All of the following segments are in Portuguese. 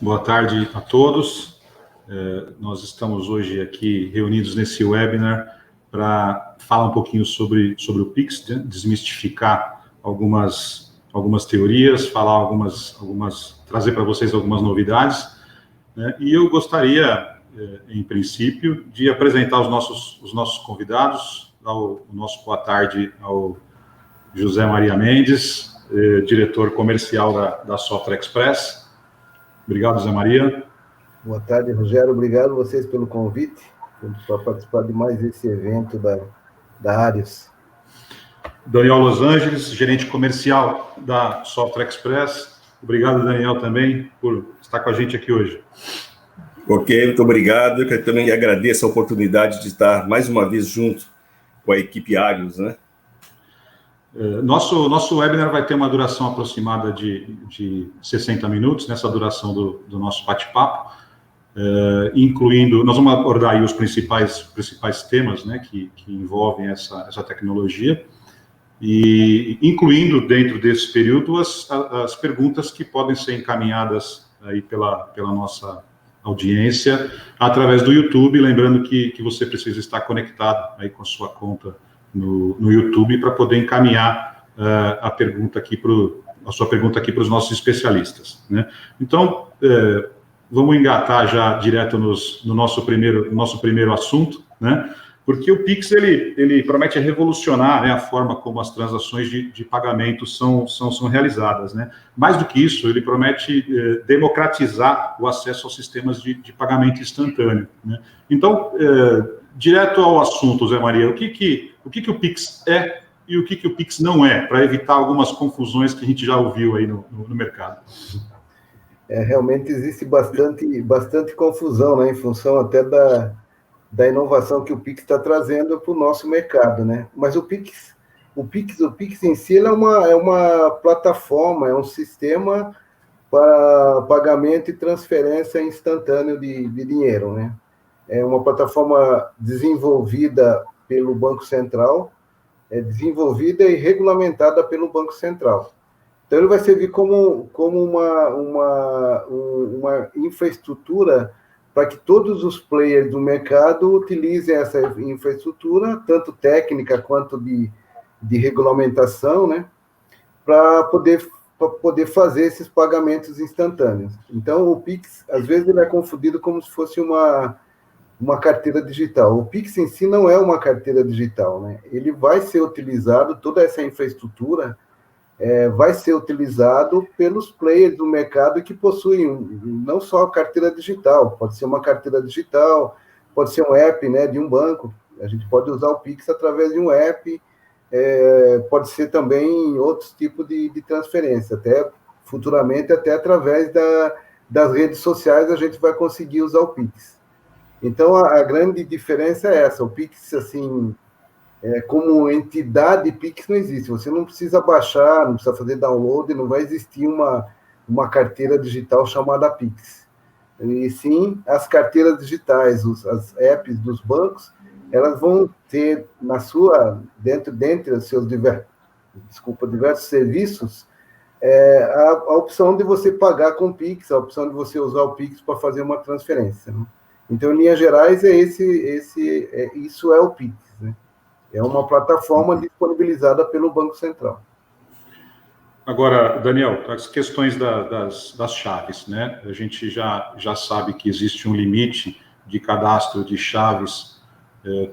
Boa tarde a todos. Nós estamos hoje aqui reunidos nesse webinar para falar um pouquinho sobre o Pix, desmistificar algumas teorias, falar trazer para vocês algumas novidades, né? E eu gostaria, em princípio, de apresentar os nossos convidados, dar o nosso boa tarde ao José Maria Mendes, diretor comercial da Software Express. Obrigado, José Maria. Boa tarde, Rogério. Obrigado a vocês pelo convite para participar de mais esse evento da Arius. Daniel Los Angeles, gerente comercial da Software Express. Obrigado, Daniel, também, por estar com a gente aqui hoje. Ok, muito obrigado. Eu também agradeço a oportunidade de estar mais uma vez junto com a equipe Arius, né? Nosso webinar vai ter uma duração aproximada de 60 minutos, nessa duração do nosso bate-papo, incluindo, nós vamos abordar aí os principais temas, né, que envolvem essa tecnologia, e incluindo dentro desse período as perguntas que podem ser encaminhadas aí pela nossa audiência através do YouTube, lembrando que você precisa estar conectado aí com a sua conta no YouTube para poder encaminhar a sua pergunta aqui para os nossos especialistas, né? Então, vamos engatar já direto no nosso primeiro assunto, né? Porque o Pix ele promete revolucionar, né, a forma como as transações de pagamento são realizadas, né? Mais do que isso, ele promete democratizar o acesso aos sistemas de pagamento instantâneo, né? Então, direto ao assunto, Zé Maria, o que o Pix é e o que o Pix não é, para evitar algumas confusões que a gente já ouviu aí no mercado. Realmente existe bastante confusão, né, em função até da inovação que o Pix está trazendo para o nosso mercado, né? Mas o Pix em si é uma plataforma, é um sistema para pagamento e transferência instantâneo de dinheiro, né? É uma plataforma desenvolvida pelo Banco Central, desenvolvida e regulamentada pelo Banco Central. Então, ele vai servir como uma infraestrutura para que todos os players do mercado utilizem essa infraestrutura, tanto técnica quanto de regulamentação, né, para poder fazer esses pagamentos instantâneos. Então, o Pix, às vezes, ele é confundido como se fosse uma carteira digital. O Pix em si não é uma carteira digital, né? Ele vai ser utilizado, toda essa infraestrutura vai ser utilizado pelos players do mercado que possuem não só a carteira digital, pode ser uma carteira digital, pode ser um app, né, de um banco. A gente pode usar o Pix através de um app, pode ser também outros tipos de transferência, até futuramente, até através das redes sociais a gente vai conseguir usar o Pix. Então, a grande diferença é essa. O Pix, assim, como entidade, Pix não existe. Você não precisa baixar, não precisa fazer download, não vai existir uma carteira digital chamada Pix. E sim, as carteiras digitais, as apps dos bancos, elas vão ter dentre os seus diversos serviços, a opção de você pagar com Pix, a opção de você usar o Pix para fazer uma transferência, né? Então, em linhas gerais, isso é o Pix, né? É uma plataforma disponibilizada pelo Banco Central. Agora, Daniel, as questões das chaves, né? A gente já sabe que existe um limite de cadastro de chaves,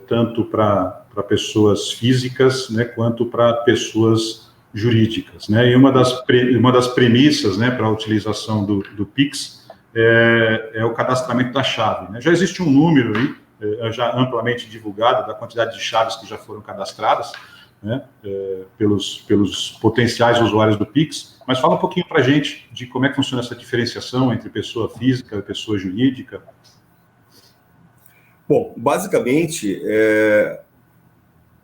tanto para pessoas físicas, né, quanto para pessoas jurídicas, né? E uma das premissas, né, para a utilização do Pix é o cadastramento da chave, né? Já existe um número aí, já amplamente divulgado, da quantidade de chaves que já foram cadastradas, né, pelos potenciais usuários do Pix, mas fala um pouquinho para a gente de como é que funciona essa diferenciação entre pessoa física e pessoa jurídica. Bom, basicamente,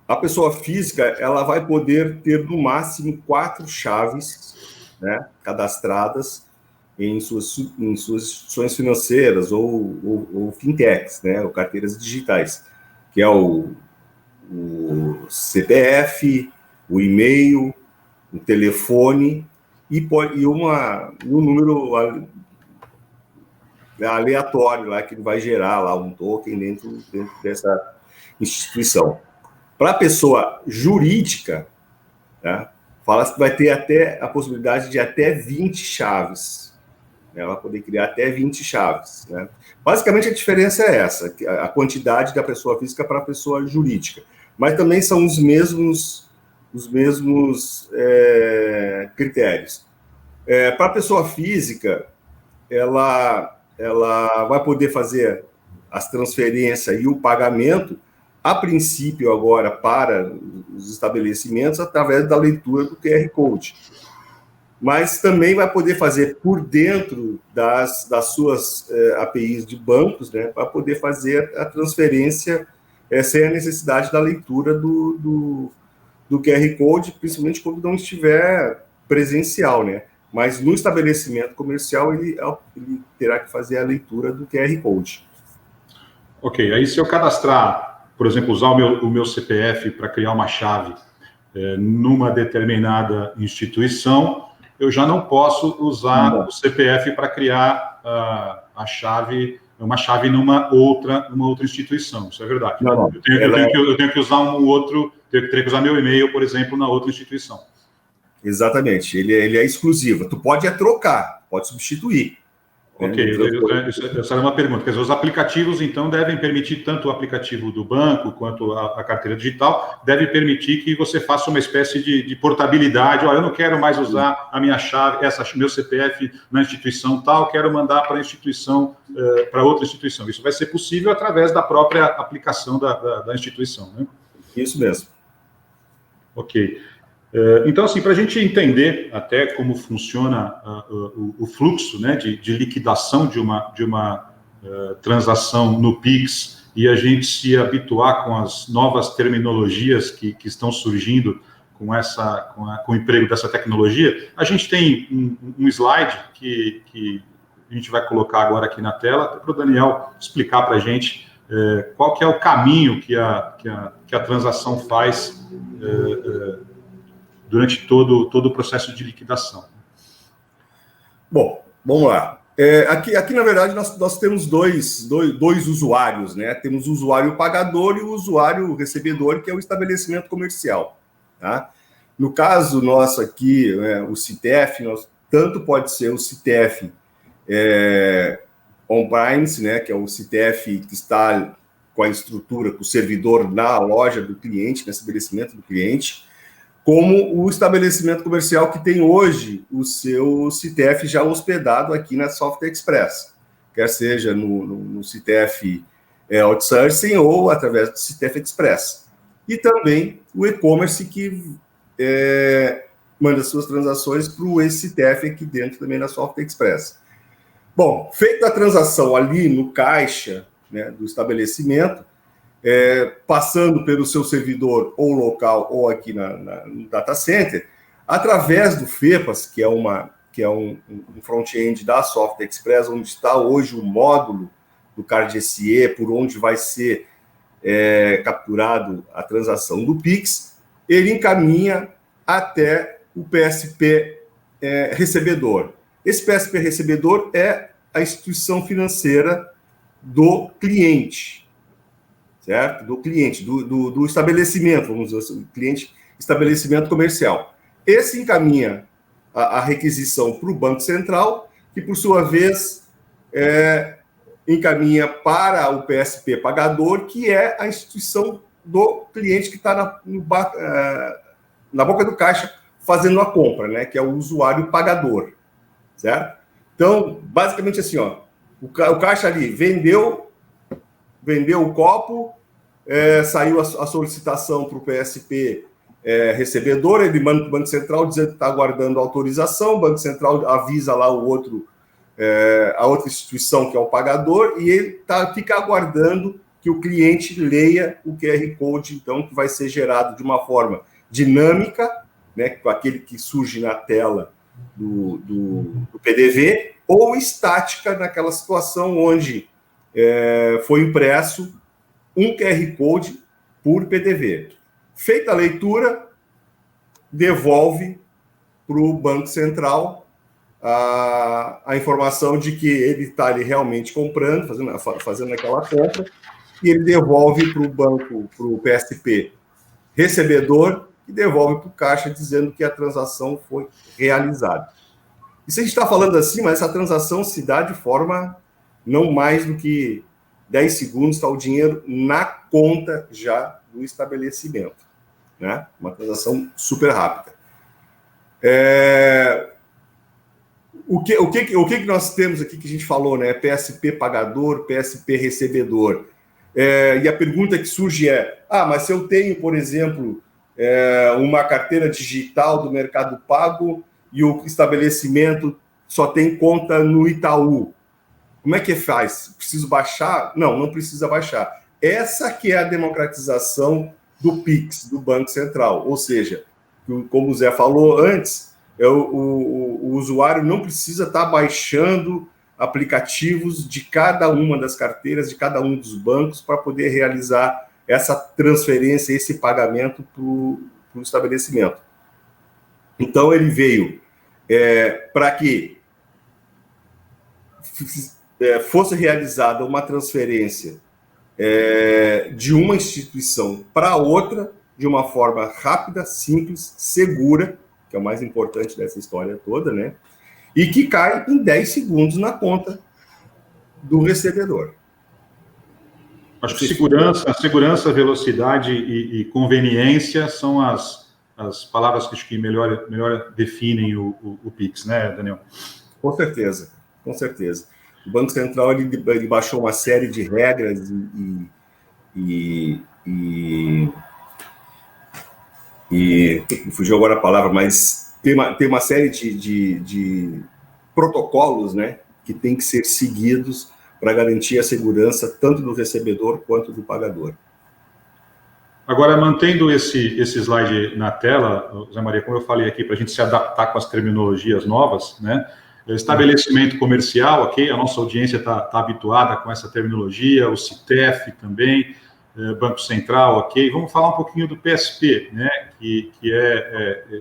a pessoa física ela vai poder ter no máximo 4 chaves, né, cadastradas em suas instituições financeiras ou fintechs, né, ou carteiras digitais, que é o CPF, o e-mail, o telefone e um número aleatório lá que ele vai gerar lá um token dentro dessa instituição. Para a pessoa jurídica, né, fala que vai ter até a possibilidade de até 20 chaves. Né, ela vai poder criar até 20 chaves. Né? Basicamente, a diferença é essa, a quantidade da pessoa física para a pessoa jurídica. Mas também são os mesmos critérios. Para a pessoa física, ela vai poder fazer as transferências e o pagamento, a princípio agora, para os estabelecimentos, através da leitura do QR Code. Mas também vai poder fazer por dentro das suas APIs de bancos, né, para poder fazer a transferência sem a necessidade da leitura do QR Code, principalmente quando não estiver presencial, né? Mas no estabelecimento comercial ele terá que fazer a leitura do QR Code. Ok, aí se eu cadastrar, por exemplo, usar o meu CPF para criar uma chave numa determinada instituição, eu já não posso usar o CPF para criar a chave, uma chave numa outra instituição. Isso é verdade. Não. Eu tenho que usar teria que usar meu e-mail, por exemplo, na outra instituição. Exatamente. Ele é exclusivo. Tu pode trocar, pode substituir. Ok, essa era uma pergunta. Quer dizer, os aplicativos, então, devem permitir, tanto o aplicativo do banco quanto a carteira digital, deve permitir que você faça uma espécie de portabilidade. Eu não quero mais usar a minha chave, meu CPF na instituição tal, quero mandar para a instituição, para outra instituição. Isso vai ser possível através da própria aplicação da instituição, né? Isso mesmo. Ok. Então, assim, para a gente entender até como funciona o fluxo, né, de liquidação de uma transação no Pix e a gente se habituar com as novas terminologias que estão surgindo com o emprego dessa tecnologia, a gente tem um slide que a gente vai colocar agora aqui na tela para o Daniel explicar para a gente qual que é o caminho que a transação faz durante todo o processo de liquidação. Bom, vamos lá. Aqui, na verdade, nós temos dois usuários, né? Temos o usuário pagador e o usuário recebedor, que é o estabelecimento comercial. Tá? No caso nosso aqui, o CTF, tanto pode ser o CTF on-premise, né? Que é o CTF que está com a estrutura, com o servidor na loja do cliente, no estabelecimento do cliente, como o estabelecimento comercial que tem hoje o seu CTF já hospedado aqui na Software Express, quer seja no CTF Outsourcing ou através do CTF Express. E também o e-commerce que manda suas transações para o CTF aqui dentro também na Software Express. Bom, feita a transação ali no caixa, né, do estabelecimento, passando pelo seu servidor ou local ou aqui no data center, através do FEPAS, que é um front-end da Software Express, onde está hoje o módulo do Card SE, por onde vai ser capturado a transação do Pix, ele encaminha até o PSP recebedor. Esse PSP recebedor é a instituição financeira do cliente, certo? Do cliente, do estabelecimento, vamos dizer assim, cliente, estabelecimento comercial. Esse encaminha a requisição para o Banco Central, que, por sua vez, encaminha para o PSP pagador, que é a instituição do cliente que está na boca do caixa fazendo a compra, né? Que é o usuário pagador, certo? Então, basicamente assim, ó, o caixa ali vendeu o copo, saiu a solicitação para o PSP recebedor, ele manda para o Banco Central dizendo que está aguardando autorização, o Banco Central avisa lá a outra instituição que é o pagador, e ele fica aguardando que o cliente leia o QR Code, então, que vai ser gerado de uma forma dinâmica, né, com aquele que surge na tela do PDV, ou estática naquela situação onde foi impresso um QR Code por PDV. Feita a leitura, devolve para o Banco Central a informação de que ele está ali realmente comprando, fazendo aquela compra, e ele devolve para o banco, para o PSP recebedor, e devolve para o caixa dizendo que a transação foi realizada. Isso a gente está falando assim, mas essa transação se dá de forma não mais do que 10 segundos, está o dinheiro na conta já do estabelecimento, né? Uma transação super rápida. O que nós temos aqui que a gente falou, né? PSP pagador, PSP recebedor. E a pergunta que surge mas se eu tenho, por exemplo, uma carteira digital do Mercado Pago e o estabelecimento só tem conta no Itaú, como é que faz? Preciso baixar? Não precisa baixar. Essa que é a democratização do Pix, do Banco Central. Ou seja, como o Zé falou antes, o usuário não precisa estar baixando aplicativos de cada uma das carteiras, de cada um dos bancos, para poder realizar essa transferência, esse pagamento para o estabelecimento. Então, ele veio para que fosse realizada uma transferência de uma instituição para outra, de uma forma rápida, simples, segura, que é o mais importante dessa história toda, né? E que cai em 10 segundos na conta do recebedor. Acho que segurança, velocidade e conveniência são as palavras que acho que melhor definem o Pix, né, Daniel? Com certeza. O Banco Central ele baixou uma série de regras e fugiu agora a palavra, mas tem uma série de protocolos, né, que tem que ser seguidos para garantir a segurança tanto do recebedor quanto do pagador. Agora, mantendo esse slide na tela, Zé Maria, como eu falei aqui, para a gente se adaptar com as terminologias novas, né? Estabelecimento comercial, ok? A nossa audiência está habituada com essa terminologia, o CITEF também, Banco Central, ok? Vamos falar um pouquinho do PSP, né? Que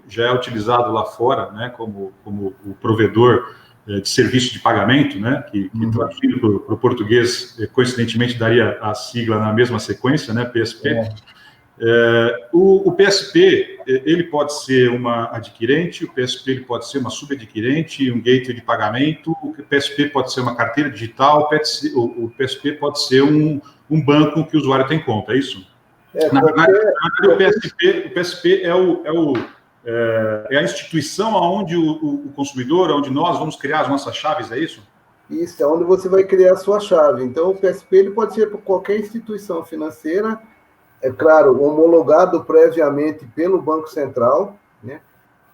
já é utilizado lá fora, né? Como o provedor de serviço de pagamento, né? Que traduzindo para o português, coincidentemente, daria a sigla na mesma sequência, né? PSP. O PSP, ele pode ser uma adquirente, o PSP ele pode ser uma subadquirente, um gateway de pagamento, o PSP pode ser uma carteira digital, o PSP pode ser um banco que o usuário tem conta, é isso? Na verdade, o PSP é a instituição onde o consumidor, onde nós vamos criar as nossas chaves, é isso? Isso, é onde você vai criar a sua chave. Então, o PSP ele pode ser por qualquer instituição financeira, é claro, homologado previamente pelo Banco Central, né?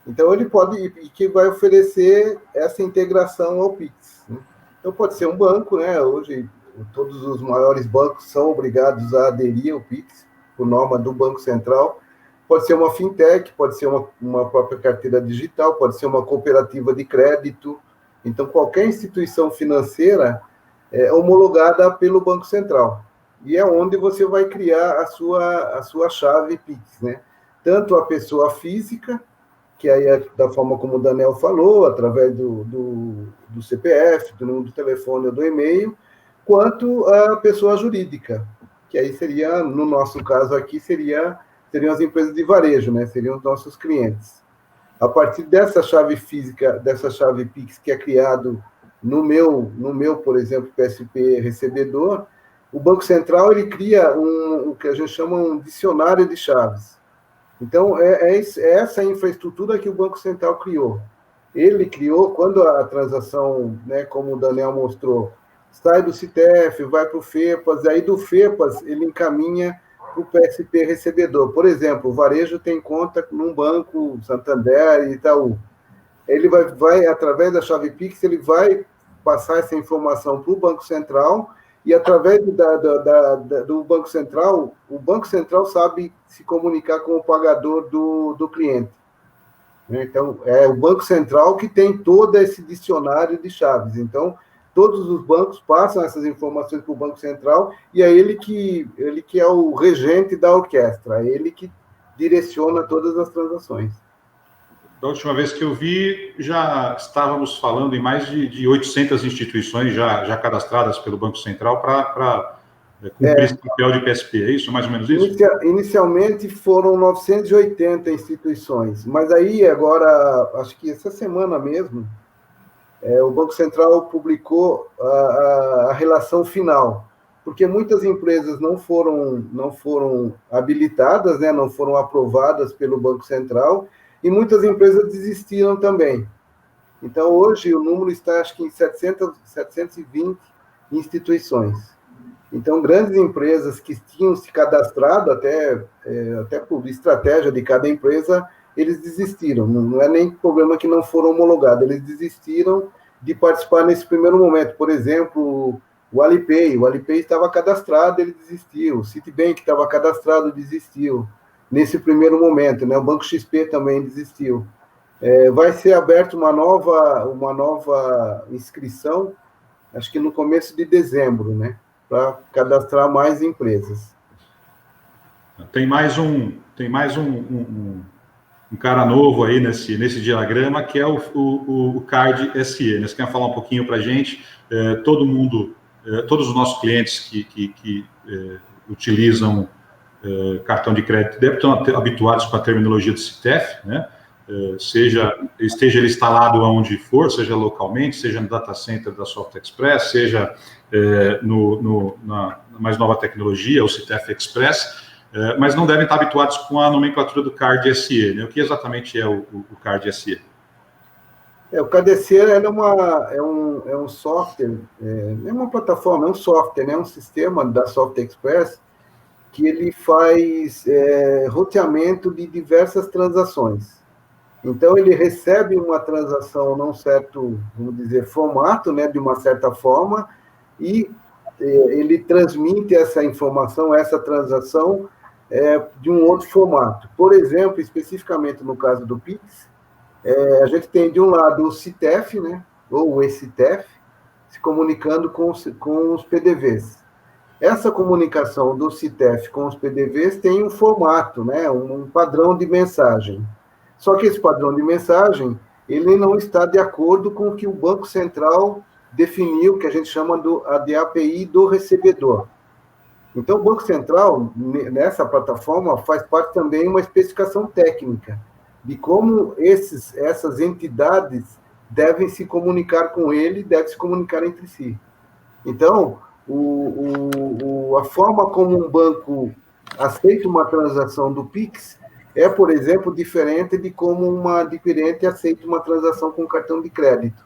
Então, ele pode, e que vai oferecer essa integração ao Pix, né? Então, pode ser um banco, né? Hoje, todos os maiores bancos são obrigados a aderir ao Pix, por norma do Banco Central. Pode ser uma fintech, pode ser uma própria carteira digital, pode ser uma cooperativa de crédito. Então, qualquer instituição financeira é homologada pelo Banco Central. E é onde você vai criar a sua chave Pix, né? Tanto a pessoa física, que aí é da forma como o Daniel falou, através do CPF, do número do telefone ou do e-mail, quanto a pessoa jurídica, que aí seria, no nosso caso aqui, seriam as empresas de varejo, né? Seriam os nossos clientes. A partir dessa chave física, dessa chave Pix que é criado no meu, por exemplo, PSP recebedor, o Banco Central ele cria o que a gente chama um dicionário de chaves. Então, é essa infraestrutura que o Banco Central criou. Ele criou, quando a transação, né, como o Daniel mostrou, sai do CITEF, vai para o FEPAS, aí do FEPAS ele encaminha para o PSP recebedor. Por exemplo, o varejo tem conta num banco, Santander e Itaú. Ele vai através da chave Pix, ele vai passar essa informação para o Banco Central, e através do Banco Central, o Banco Central sabe se comunicar com o pagador do cliente. Então, é o Banco Central que tem todo esse dicionário de chaves. Então, todos os bancos passam essas informações para o Banco Central, e é ele que é o regente da orquestra, é ele que direciona todas as transações. Da última vez que eu vi, já estávamos falando em mais de 800 instituições já cadastradas pelo Banco Central para cumprir esse papel de PSP. É isso, mais ou menos isso? Inicialmente foram 980 instituições, mas aí agora, acho que essa semana mesmo, o Banco Central publicou a relação final, porque muitas empresas não foram habilitadas, né, não foram aprovadas pelo Banco Central, e muitas empresas desistiram também. Então, hoje, o número está, acho que, em 720 instituições. Então, grandes empresas que tinham se cadastrado, até por estratégia de cada empresa, eles desistiram. Não é nem problema que não foram homologados, eles desistiram de participar nesse primeiro momento. Por exemplo, o Alipay estava cadastrado, ele desistiu. O Citibank estava cadastrado, desistiu. Nesse primeiro momento, né? O Banco XP também desistiu. Vai ser aberta uma nova inscrição, acho que no começo de dezembro, né? Para cadastrar mais empresas. Tem mais um cara novo aí nesse diagrama, que é o Card SE. Né? Você quer falar um pouquinho para a gente? Todos os nossos clientes que utilizam cartão de crédito e débito estão habituados com a terminologia do CTEF, né? Esteja ele instalado onde for, seja localmente, seja no data center da Soft Express, seja na mais nova tecnologia, o CTEF Express, mas não devem estar habituados com a nomenclatura do Card SE. Né? O que exatamente é o Card SE? O Card SE é um software, é uma plataforma, é um software, né? Um sistema da Soft Express que ele faz roteamento de diversas transações. Então, ele recebe uma transação num certo, vamos dizer, formato, né, de uma certa forma, e ele transmite essa informação, essa transação, de um outro formato. Por exemplo, especificamente no caso do Pix, a gente tem, de um lado, o CTEF, né, ou o eCTEF, se comunicando com os PDVs. Essa comunicação do CTEF com os PDVs tem um formato, né, um padrão de mensagem. Só que esse padrão de mensagem, ele não está de acordo com o que o Banco Central definiu, que a gente chama de API do recebedor. Então, o Banco Central, nessa plataforma, faz parte também uma especificação técnica de como essas entidades devem se comunicar com ele, devem se comunicar entre si. Então, a forma como um banco aceita uma transação do Pix por exemplo, diferente de como uma adquirente aceita uma transação com cartão de crédito.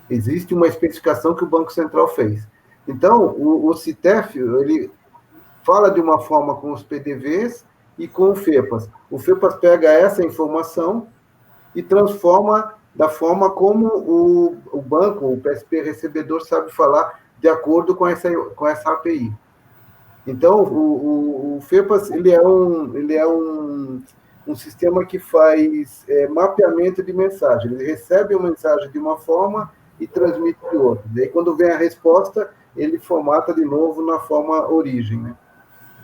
Existe uma especificação que o Banco Central fez. Então, o CTEF, ele fala de uma forma com os PDVs e com o FEPAS. O FEPAS pega essa informação e transforma da forma como o banco, o PSP recebedor, sabe falar de acordo com essa API. Então, o FEPAS, ele é um sistema que faz mapeamento de mensagem. Ele recebe a mensagem de uma forma e transmite de outra. Daí, quando vem a resposta, ele formata de novo na forma origem. Né?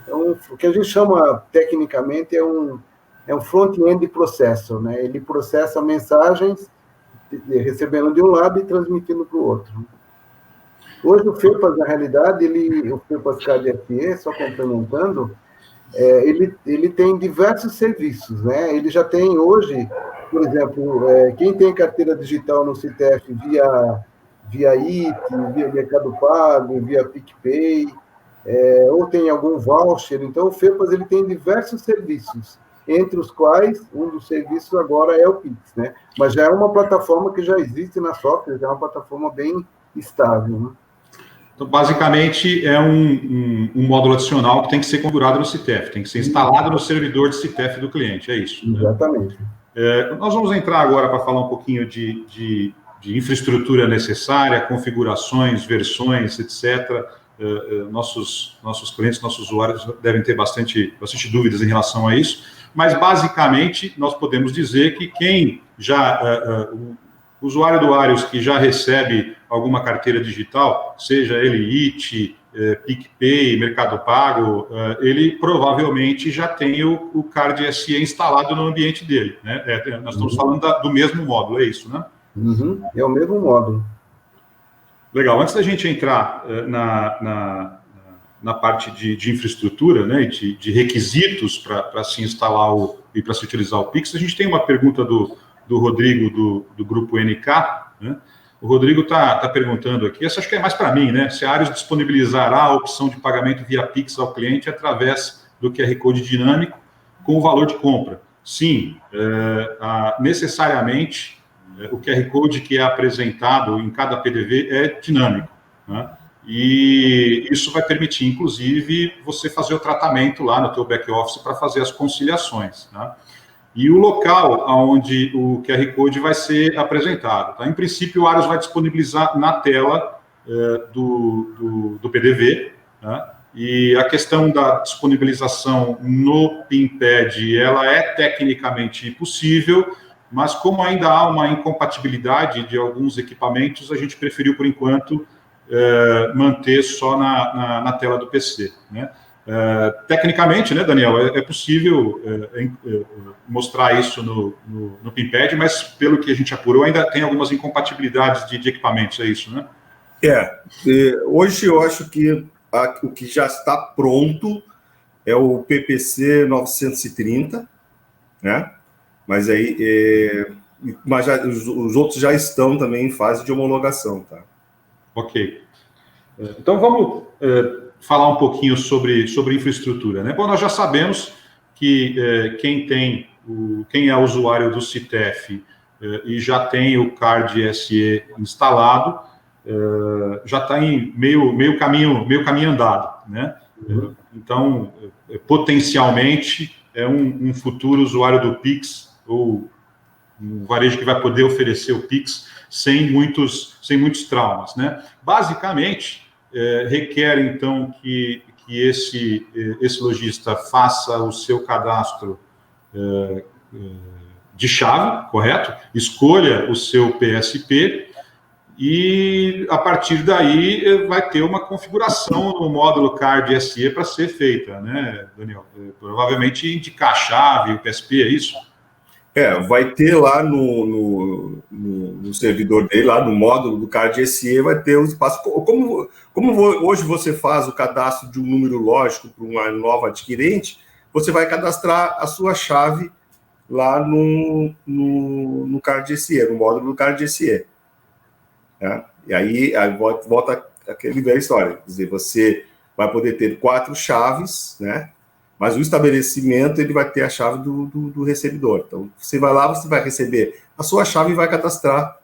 Então, o que a gente chama, tecnicamente, é um front-end processor. Né? Ele processa mensagens, recebendo de um lado e transmitindo para o outro. Hoje, o FEPAS, na realidade, o FEPAS Card SE, só complementando, ele tem diversos serviços, né? Ele já tem hoje, por exemplo, quem tem carteira digital no CTEF via IT, via Mercado Pago, via PicPay, ou tem algum voucher. Então, o FEPAS ele tem diversos serviços, entre os quais um dos serviços agora é o Pix, né? Mas já é uma plataforma que já existe na software, já é uma plataforma bem estável, né? Então, basicamente, é um módulo adicional que tem que ser configurado no CTEF, tem que ser instalado no servidor de CTEF do cliente, é isso? Exatamente. Né? Nós vamos entrar agora para falar um pouquinho de infraestrutura necessária, configurações, versões, etc. Nossos clientes, nossos usuários devem ter bastante dúvidas em relação a isso, mas, basicamente, nós podemos dizer que quem já usuário do Arius que já recebe alguma carteira digital, seja ele IT, PicPay, Mercado Pago, ele provavelmente já tem o Card SE instalado no ambiente dele, né? Nós estamos falando do mesmo módulo, é isso, né? É o mesmo módulo. Legal. Antes da gente entrar na parte de infraestrutura, né, de requisitos para se instalar e para se utilizar o Pix, a gente tem uma pergunta do Rodrigo, do grupo NK, né? O Rodrigo está perguntando aqui, essa acho que é mais para mim, né? Se a Arius disponibilizará a opção de pagamento via Pix ao cliente através do QR Code dinâmico com o valor de compra. Sim, necessariamente o QR Code que é apresentado em cada PDV é dinâmico, né? E isso vai permitir, inclusive, você fazer o tratamento lá no teu back-office para fazer as conciliações, né? E o local onde o QR Code vai ser apresentado. Tá? Em princípio, o Arius vai disponibilizar na tela do PDV, né? E a questão da disponibilização no PIN-Pad, ela é tecnicamente possível, mas como ainda há uma incompatibilidade de alguns equipamentos, a gente preferiu, por enquanto, manter só na tela do PC, né? Tecnicamente, né, Daniel, é possível mostrar isso no PIN-Pad, mas pelo que a gente apurou, ainda tem algumas incompatibilidades de equipamentos, é isso, né? Hoje eu acho que o que já está pronto é o PPC 930, né? Mas os outros já estão também em fase de homologação, tá? Ok. Então vamos falar um pouquinho sobre infraestrutura, né? Bom, nós já sabemos que quem é usuário do CTF e já tem o Card SE instalado, já está em meio caminho andado, né? Então, potencialmente, é um futuro usuário do Pix, ou um varejo que vai poder oferecer o Pix sem muitos traumas, né? Basicamente, requer, então, que esse lojista faça o seu cadastro de chave, correto? Escolha o seu PSP e, a partir daí, vai ter uma configuração no módulo Card SE para ser feita, né, Daniel? Provavelmente indicar a chave, o PSP, é isso? Vai ter lá no servidor dele, lá no módulo do Card SE, vai ter o espaço. Como hoje você faz o cadastro de um número lógico para uma nova adquirente, você vai cadastrar a sua chave lá no Card SE, no módulo do Card SE. Né? E aí volta aquele velha história. Quer dizer, você vai poder ter 4 chaves, né? Mas o estabelecimento, ele vai ter a chave do recebedor. Então, você vai lá, você vai receber a sua chave e vai cadastrar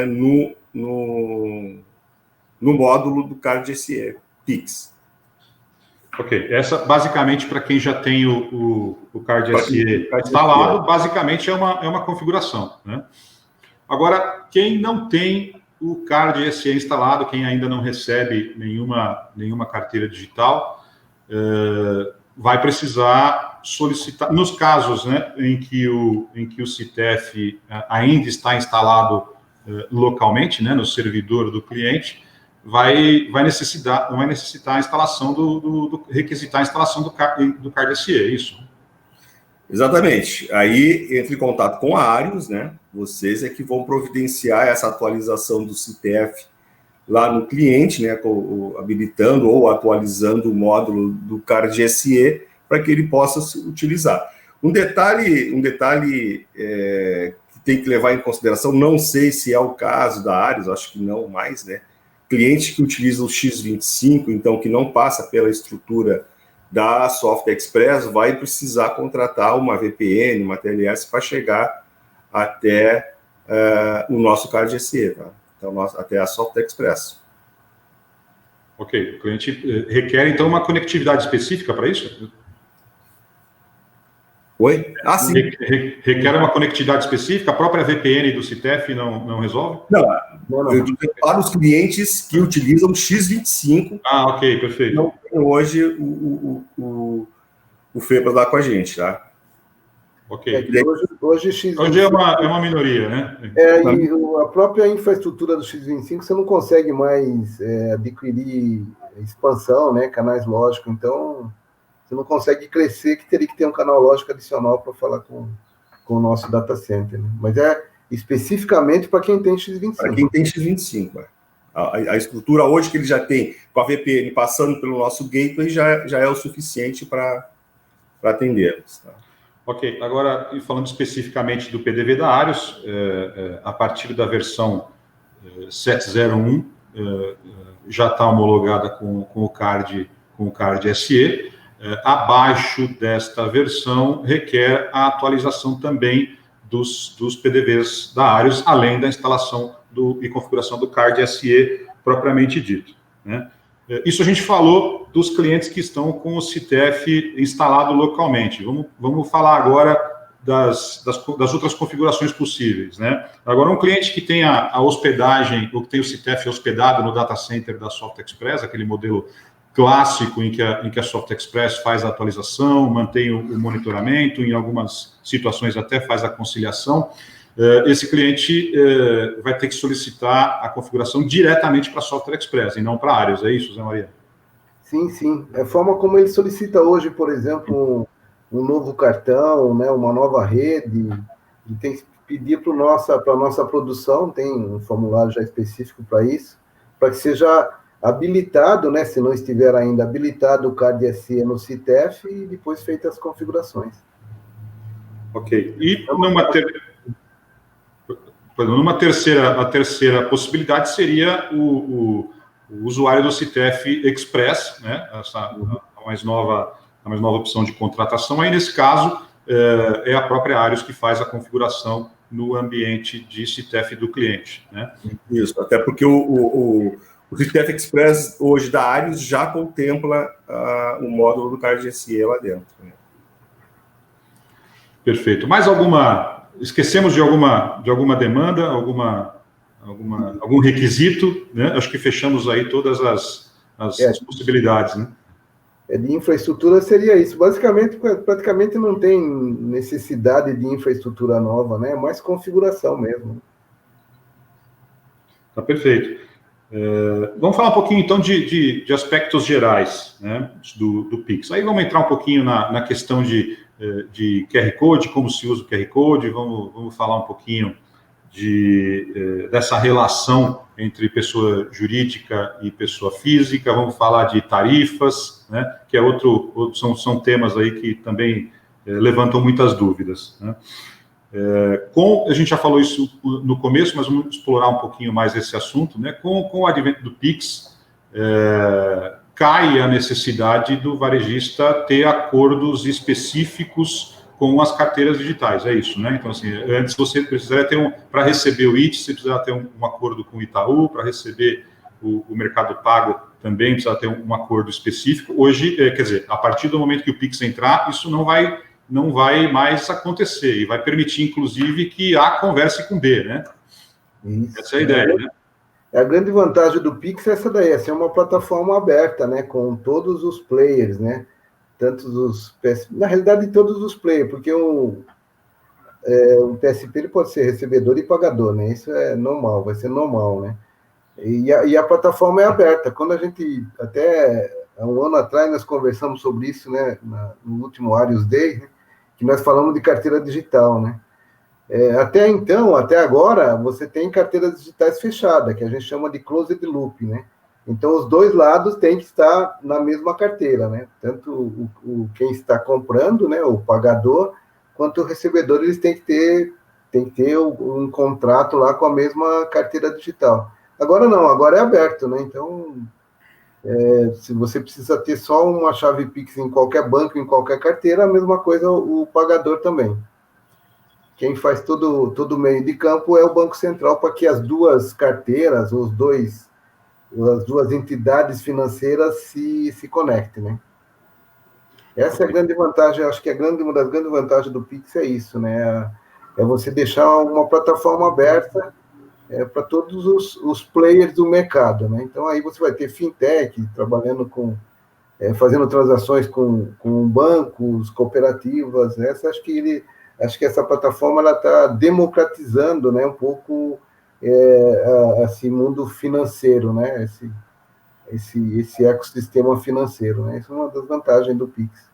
no módulo do Card SE, Pix. Ok, essa basicamente para quem já tem o Card SE instalado, basicamente é uma configuração, né? Agora, quem não tem o Card SE instalado, quem ainda não recebe nenhuma carteira digital, vai precisar solicitar, nos casos, né, em que o CTF ainda está instalado localmente, né, no servidor do cliente, vai necessitar a instalação requisitar a instalação do Card SE, é isso? Exatamente. Aí entre em contato com a Arius, né? Vocês é que vão providenciar essa atualização do CTF lá no cliente, né, habilitando ou atualizando o módulo do Card SE para que ele possa se utilizar. Um detalhe que tem que levar em consideração, não sei se é o caso da Arius, acho que não mais, né? Cliente que utiliza o X25, então que não passa pela estrutura da Soft Express, vai precisar contratar uma VPN, uma TLS para chegar até o nosso Card SE, tá? Então, até a Soft Express. Ok. O cliente requer, então, uma conectividade específica para isso? Oi? Sim. Requer uma conectividade específica? A própria VPN do CTF não resolve? Não. Eu digo para os clientes que utilizam o X25. Ok, perfeito. Não tem hoje o FEPA lá com a gente, tá? Ok. Hoje, X25, hoje é uma minoria, né? E a própria infraestrutura do X25 você não consegue mais adquirir expansão, né? Canais lógicos, então você não consegue crescer, que teria que ter um canal lógico adicional para falar com o nosso data center. Né? Mas é especificamente para quem tem X25. Para quem tem X25, a estrutura hoje que ele já tem, com a VPN passando pelo nosso gateway, já é o suficiente para atendê-los. Tá? Ok, agora, falando especificamente do PDV da Arius, a partir da versão 701, já está homologada com o CARD SE. Abaixo desta versão, requer a atualização também dos PDVs da Arius, além da instalação e configuração do CARD SE propriamente dito. Né? Isso a gente falou dos clientes que estão com o CTF instalado localmente. Vamos falar agora das outras configurações possíveis. Né? Agora, um cliente que tem a hospedagem, ou que tem o CTF hospedado no data center da Soft Express, aquele modelo clássico em que a Soft Express faz a atualização, mantém o monitoramento, em algumas situações até faz a conciliação, esse cliente vai ter que solicitar a configuração diretamente para a Software Express e não para Arius, é isso, Zé Maria? Sim. É a forma como ele solicita hoje, por exemplo, um novo cartão, né, uma nova rede, e tem que pedir para a nossa produção, tem um formulário já específico para isso, para que seja habilitado, né, se não estiver ainda habilitado o CARD SE no CTF e depois feitas as configurações. Ok. E numa terceira possibilidade seria o usuário do CTF Express, né, a mais nova opção de contratação. Aí, nesse caso, é a própria Arius que faz a configuração no ambiente de CTF do cliente. Né? Isso, até porque o CTF Express hoje da Arius já contempla o módulo do CARD SE lá dentro. Né? Perfeito. Mais alguma... Esquecemos de alguma demanda, algum requisito, né? Acho que fechamos aí todas as possibilidades, né? De infraestrutura seria isso. Basicamente, praticamente não tem necessidade de infraestrutura nova, né? É mais configuração mesmo. Tá perfeito. Vamos falar um pouquinho, então, de aspectos gerais, né, do Pix. Aí vamos entrar um pouquinho na questão de QR Code, como se usa o QR Code, vamos falar um pouquinho dessa relação entre pessoa jurídica e pessoa física, vamos falar de tarifas, né, que são temas aí que também levantam muitas dúvidas, né. A gente já falou isso no começo, mas vamos explorar um pouquinho mais esse assunto, né? Com o advento do Pix, cai a necessidade do varejista ter acordos específicos com as carteiras digitais, é isso, né? Então, assim, antes você precisaria ter para receber o IT, você precisava ter um acordo com o Itaú, para receber o Mercado Pago também precisa ter um acordo específico. Hoje, quer dizer, a partir do momento que o Pix entrar, isso não vai mais acontecer e vai permitir, inclusive, que A converse com B, né? Isso. Essa é a ideia, né? A grande vantagem do Pix é essa daí, é ser uma plataforma aberta, né? Com todos os players, né? Na realidade, todos os players, porque o TSP ele pode ser recebedor e pagador, né? Isso é normal, vai ser normal, né? E a plataforma é aberta. Quando a gente, até há um ano atrás, nós conversamos sobre isso, né? No último Arius Day, né? Que nós falamos de carteira digital, né? Até então, até agora, você tem carteiras digitais fechadas, que a gente chama de closed loop, né? Então, os dois lados têm que estar na mesma carteira, né? Tanto quem está comprando, né, o pagador, quanto o recebedor, eles têm que ter um contrato lá com a mesma carteira digital. Agora não, agora é aberto, né? Então, se você precisa ter só uma chave Pix em qualquer banco, em qualquer carteira, a mesma coisa o pagador também. Quem faz todo o meio de campo é o Banco Central, para que as duas carteiras, as duas entidades financeiras se conectem, né? Essa é a grande vantagem, acho que uma das grandes vantagens do Pix é isso, né? É você deixar uma plataforma aberta para todos os players do mercado, né? Então, aí você vai ter fintech trabalhando fazendo transações com bancos, cooperativas, essa acho que Acho que essa plataforma ela está democratizando, né, um pouco esse mundo financeiro, né, esse ecossistema financeiro, né? Isso é uma das vantagens do Pix.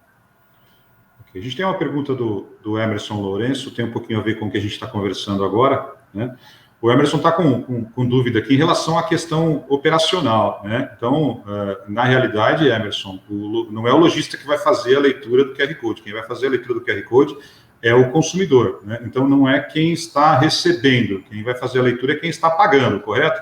Okay. A gente tem uma pergunta do Emerson Lourenço, tem um pouquinho a ver com o que a gente está conversando agora, né? O Emerson está com dúvida aqui em relação à questão operacional, né? Então, na realidade, Emerson, não é o lojista que vai fazer a leitura do QR Code. Quem vai fazer a leitura do QR Code é o consumidor, né? Então, não é quem está recebendo. Quem vai fazer a leitura é quem está pagando, correto?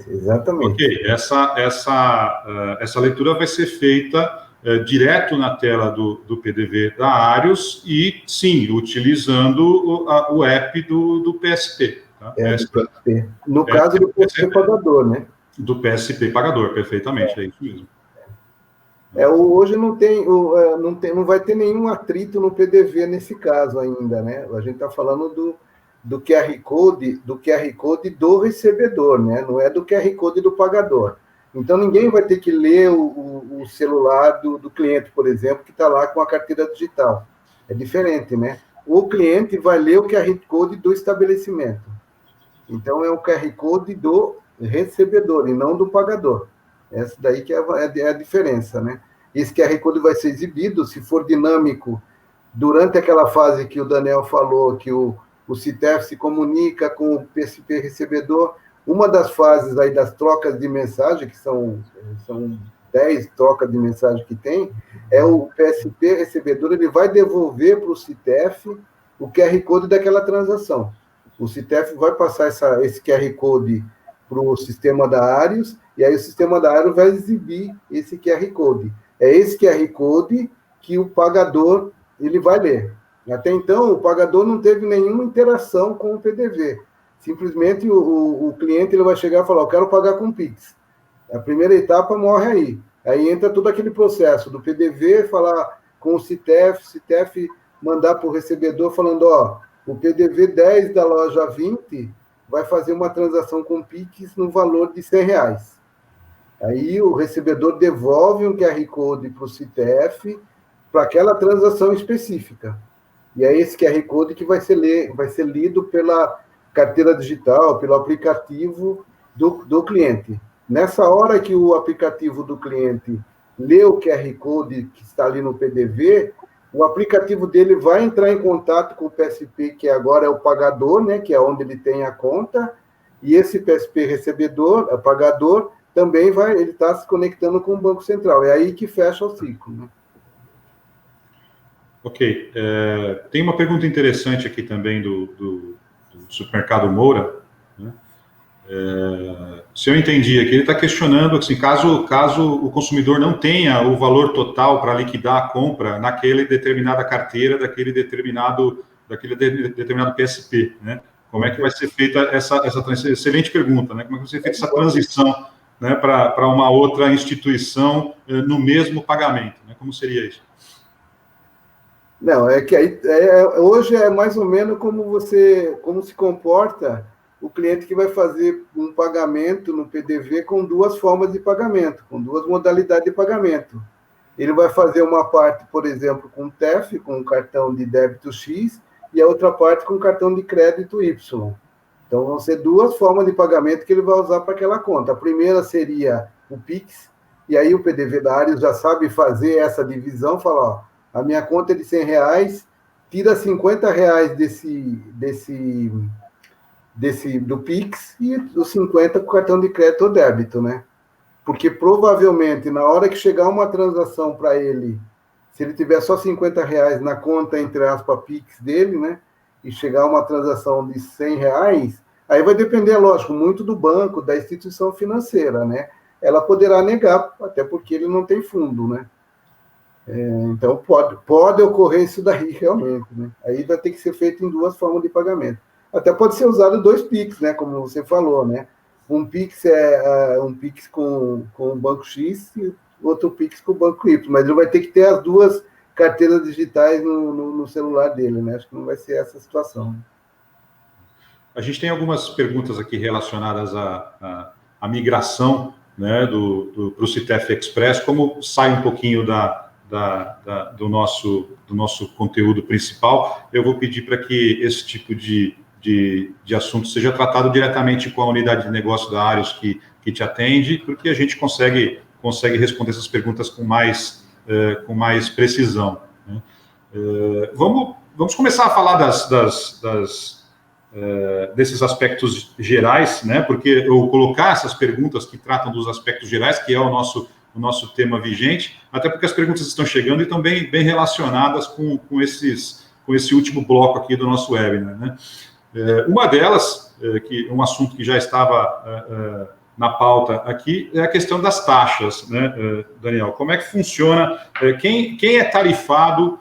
Exatamente. Ok, essa leitura vai ser feita direto na tela do PDV da Arius e, sim, utilizando o app do PSP. Tá? Do PSP. No caso do PSP pagador, né? Do PSP pagador, perfeitamente, é isso mesmo. Hoje não vai ter nenhum atrito no PDV nesse caso ainda, né? A gente está falando do QR Code do recebedor, né? Não é do QR Code do pagador. Então, ninguém vai ter que ler o celular do cliente, por exemplo, que está lá com a carteira digital. É diferente, né? O cliente vai ler o QR Code do estabelecimento. Então, é o QR Code do recebedor e não do pagador. Essa daí que é a diferença, né? Esse QR Code vai ser exibido, se for dinâmico, durante aquela fase que o Daniel falou, que o CITEF se comunica com o PSP recebedor. Uma das fases aí das trocas de mensagem, que são 10 trocas de mensagem que tem, é o PSP recebedor, ele vai devolver para o CITEF o QR Code daquela transação. O CITEF vai passar esse QR Code para o sistema da Arius, e aí o sistema da Arius vai exibir esse QR Code. É esse QR Code que o pagador ele vai ler. Até então, o pagador não teve nenhuma interação com o PDV. Simplesmente o cliente ele vai chegar e falar, eu quero pagar com Pix. A primeira etapa morre aí. Aí entra todo aquele processo do PDV, falar com o CITEF mandar para o recebedor falando, o PDV 10 da loja 20 vai fazer uma transação com Pix no valor de R$100. Aí o recebedor devolve um QR Code para o CITEF para aquela transação específica. E é esse QR Code que vai ser lido pela carteira digital, pelo aplicativo do cliente. Nessa hora que o aplicativo do cliente lê o QR Code que está ali no PDV, o aplicativo dele vai entrar em contato com o PSP, que agora é o pagador, né, que é onde ele tem a conta, e esse PSP recebedor, pagador, também ele está se conectando com o Banco Central. É aí que fecha o ciclo, né? Ok. Tem uma pergunta interessante aqui também do Supermercado Moura, né? Se eu entendi aqui, ele está questionando assim, caso o consumidor não tenha o valor total para liquidar a compra naquela determinada carteira, daquele determinado PSP, né? Como é que vai ser feita essa excelente pergunta, né? Como é que vai ser feita essa transição, né, para uma outra instituição no mesmo pagamento, né? Como seria isso? Não, é que hoje é mais ou menos como se comporta o cliente que vai fazer um pagamento no PDV com duas formas de pagamento, com duas modalidades de pagamento. Ele vai fazer uma parte, por exemplo, com TEF, com um cartão de débito X, e a outra parte com cartão de crédito Y. Então, vão ser duas formas de pagamento que ele vai usar para aquela conta. A primeira seria o Pix, e aí o PDV da Arius já sabe fazer essa divisão, fala, a minha conta é de R$100, tira R$50 do Pix e os 50 com cartão de crédito ou débito, né? Porque provavelmente, na hora que chegar uma transação para ele, se ele tiver só R$50 na conta, entre aspas, Pix dele, né? E chegar uma transação de R$100, aí vai depender, lógico, muito do banco, da instituição financeira, né? Ela poderá negar, até porque ele não tem fundo, né? Então, pode ocorrer isso daí, realmente, né? Aí vai ter que ser feito em duas formas de pagamento. Até pode ser usado 2 Pix, né? Como você falou, né? Um Pix é um Pix com o Banco X e outro Pix com o Banco Y, mas ele vai ter que ter as duas carteiras digitais no celular dele, né? Acho que não vai ser essa situação. A gente tem algumas perguntas aqui relacionadas à migração, né, para o CITEF Express, como sai um pouquinho do nosso conteúdo principal, eu vou pedir para que esse tipo de assunto seja tratado diretamente com a unidade de negócio da Arios que te atende, porque a gente consegue responder essas perguntas com mais precisão, né? Vamos começar a falar desses aspectos gerais, né? Porque eu colocar essas perguntas que tratam dos aspectos gerais, que é o nosso tema vigente, até porque as perguntas estão chegando e estão bem relacionadas com esse último bloco aqui do nosso webinar, né? Uma delas, um assunto que já estava na pauta aqui, é a questão das taxas, né, Daniel? Como é que funciona? Quem é tarifado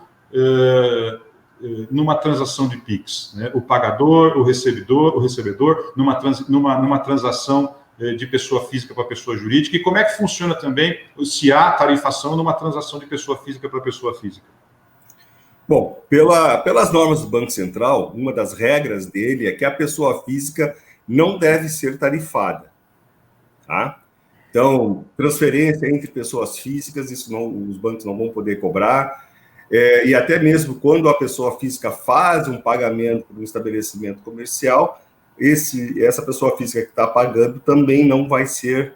numa transação de PIX, né? O pagador, o recebedor, numa transação de pessoa física para pessoa jurídica, e como é que funciona também se há tarifação numa transação de pessoa física para pessoa física? Bom, pelas normas do Banco Central, uma das regras dele é que a pessoa física não deve ser tarifada, tá? Então, transferência entre pessoas físicas, os bancos não vão poder cobrar. E até mesmo quando a pessoa física faz um pagamento para um estabelecimento comercial, essa pessoa física que está pagando também não vai ser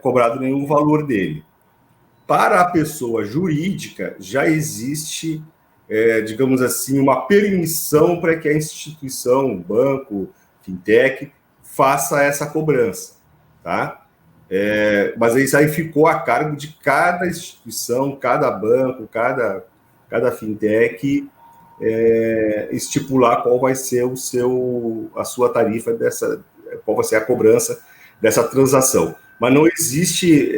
cobrado nenhum valor dele. Para a pessoa jurídica, já existe, digamos assim, uma permissão para que a instituição, o banco, fintech, faça essa cobrança, tá? Mas isso aí ficou a cargo de cada instituição, cada banco, cada fintech estipular qual vai ser a sua tarifa qual vai ser a cobrança dessa transação. Mas não existe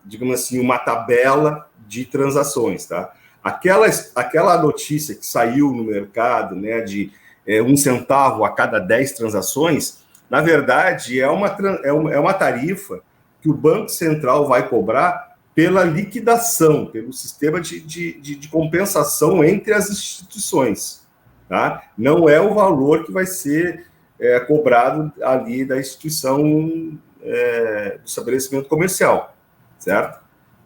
digamos assim, uma tabela de transações, tá? Aquela notícia que saiu no mercado, né, de 1 centavo a cada 10 transações, na verdade, é uma tarifa que o Banco Central vai cobrar pela liquidação, pelo sistema de compensação entre as instituições, tá? Não é o valor que vai ser cobrado ali da instituição do estabelecimento comercial, certo?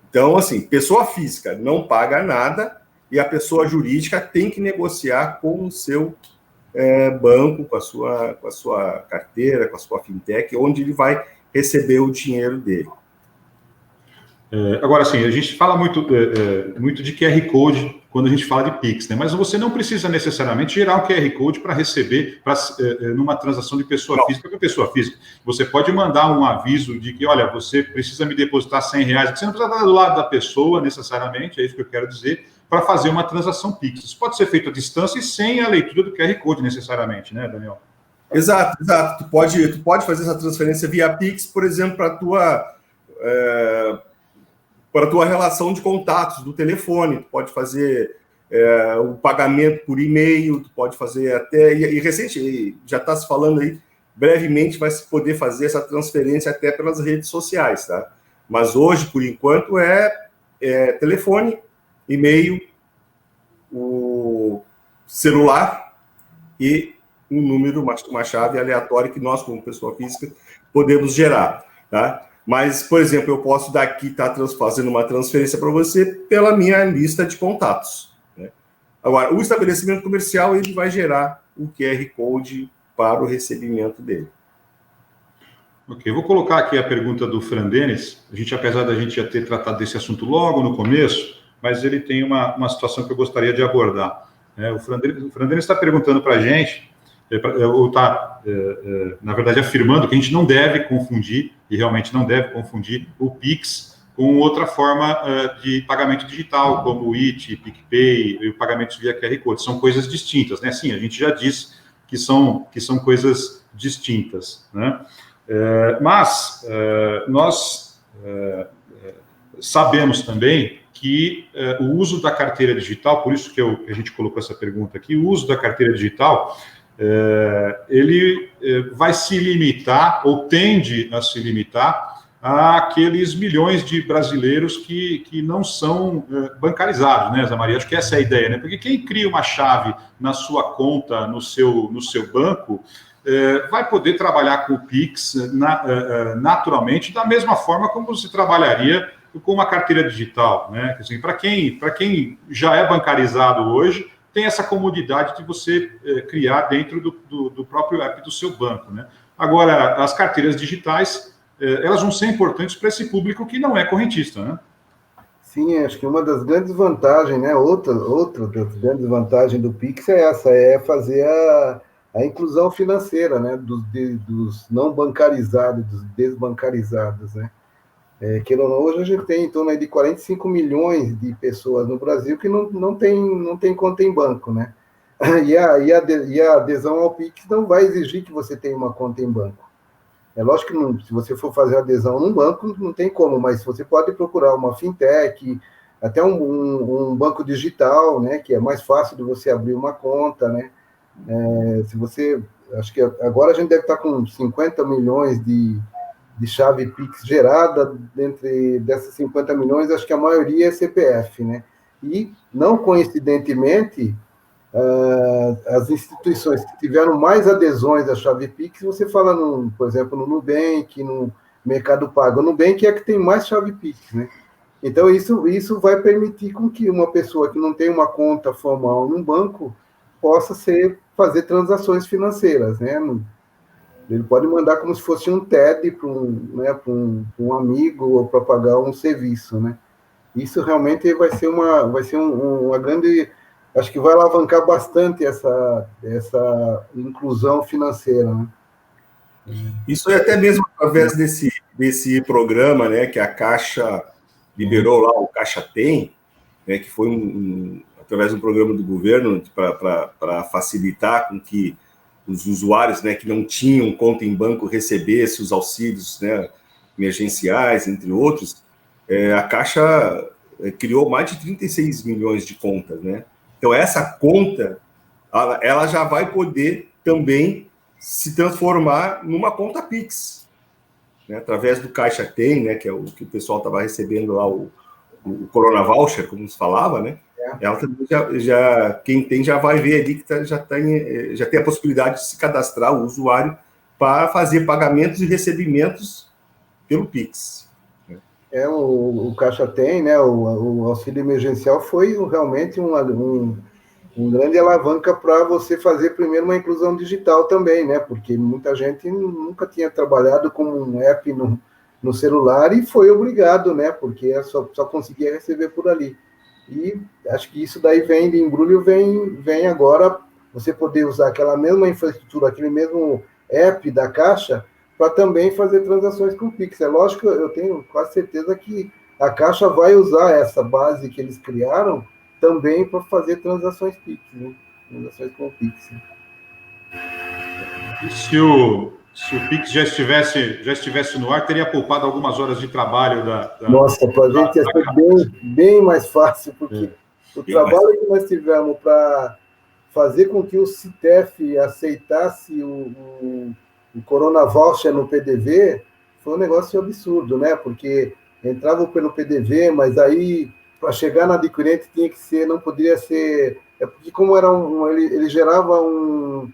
Então, assim, pessoa física não paga nada e a pessoa jurídica tem que negociar com o seu banco, com a sua carteira, com a sua fintech, onde ele vai receber o dinheiro dele. Agora, sim, a gente fala muito de QR Code quando a gente fala de PIX, né? Mas você não precisa necessariamente gerar um QR Code para receber numa transação de pessoa física para pessoa física. Você pode mandar um aviso de que, olha, você precisa me depositar R$100, que você não precisa estar do lado da pessoa necessariamente, é isso que eu quero dizer, para fazer uma transação PIX. Isso pode ser feito à distância e sem a leitura do QR Code necessariamente, né, Daniel? Exato. Tu pode fazer essa transferência via PIX, por exemplo, para a tua relação de contatos do telefone. Tu pode fazer o pagamento por e-mail, tu pode fazer até... E recente, já está se falando aí, brevemente vai se poder fazer essa transferência até pelas redes sociais, tá? Mas hoje, por enquanto, telefone, e-mail, o celular e um número, uma chave aleatória que nós, como pessoa física, podemos gerar, tá? Mas, por exemplo, eu posso daqui estar fazendo uma transferência para você pela minha lista de contatos, né? Agora, o estabelecimento comercial, ele vai gerar o QR Code para o recebimento dele. Ok, eu vou colocar aqui a pergunta do Fran Denis. Apesar da gente já ter tratado desse assunto logo no começo, mas ele tem uma situação que eu gostaria de abordar. O Fran Denis está perguntando para a gente, ou está, na verdade, afirmando que a gente não deve confundir, e realmente não deve confundir, o PIX com outra forma de pagamento digital, como o IT, PicPay e o pagamento via QR Code. São coisas distintas, né? Sim, a gente já disse que são coisas distintas, né? Mas nós sabemos também que o uso da carteira digital, por isso que a gente colocou essa pergunta aqui, o uso da carteira digital, ele vai se limitar, ou tende a se limitar, àqueles milhões de brasileiros que não são bancarizados, né, Zé Maria? Acho que essa é a ideia, né? Porque quem cria uma chave na sua conta, no seu banco, vai poder trabalhar com o PIX naturalmente, da mesma forma como se trabalharia com uma carteira digital, né? Assim, para quem já é bancarizado hoje, tem essa comodidade de você criar dentro do próprio app do seu banco, né? Agora, as carteiras digitais, elas vão ser importantes para esse público que não é correntista, né? Sim, acho que uma das grandes vantagens, né? Outra das grandes vantagens do Pix é essa, é fazer a inclusão financeira, né? Dos não bancarizados, dos desbancarizados, né? Queira ou não, hoje a gente tem em torno de 45 milhões de pessoas no Brasil que não tem conta em banco, né? E a adesão ao Pix não vai exigir que você tenha uma conta em banco. É lógico que se você for fazer adesão num banco, não tem como, mas você pode procurar uma fintech, até um banco digital, né, que é mais fácil de você abrir uma conta, né? Acho que agora a gente deve estar com 50 milhões de chave Pix gerada, dessas 50 milhões, acho que a maioria é CPF, né? E, não coincidentemente, as instituições que tiveram mais adesões à chave Pix, você fala, por exemplo, no Nubank, no Mercado Pago. O Nubank é que tem mais chave Pix, né? Então, isso vai permitir com que uma pessoa que não tem uma conta formal num banco possa fazer transações financeiras, né? Ele pode mandar como se fosse um TED para um amigo ou para pagar um serviço, né? Isso realmente vai ser uma grande... Acho que vai alavancar bastante essa inclusão financeira, né? Isso é até mesmo através desse programa, né, que a Caixa liberou lá, o Caixa Tem, né, que foi através de um programa do governo para facilitar com que os usuários, né, que não tinham conta em banco recebessem os auxílios, né, emergenciais, entre outros. A Caixa criou mais de 36 milhões de contas, né? Então, essa conta, ela já vai poder também se transformar numa conta Pix, né? Através do Caixa Tem, né? Que é o que o pessoal estava recebendo lá, o Corona Voucher, como se falava, né? Ela também quem tem já vai ver ali que já tem a possibilidade de se cadastrar o usuário para fazer pagamentos e recebimentos pelo Pix. O Caixa Tem, né? O auxílio emergencial foi realmente um grande alavanca para você fazer primeiro uma inclusão digital também, né? Porque muita gente nunca tinha trabalhado com um app no celular e foi obrigado, né? Porque só conseguia receber por ali. E acho que isso daí vem de embrulho, vem agora você poder usar aquela mesma infraestrutura, aquele mesmo app da Caixa, para também fazer transações com o Pix. É lógico, eu tenho quase certeza que a Caixa vai usar essa base que eles criaram também para fazer transações Pix, né? Transações com o Pix. E se o Pix já estivesse no ar, teria poupado algumas horas de trabalho Nossa, para a gente ia ser bem mais fácil, porque o trabalho que nós tivemos para fazer com que o CITEF aceitasse o Corona Voucher no PDV foi um negócio absurdo, né? Porque entrava pelo PDV, mas aí para chegar na adquirente não poderia ser... porque como era ele gerava um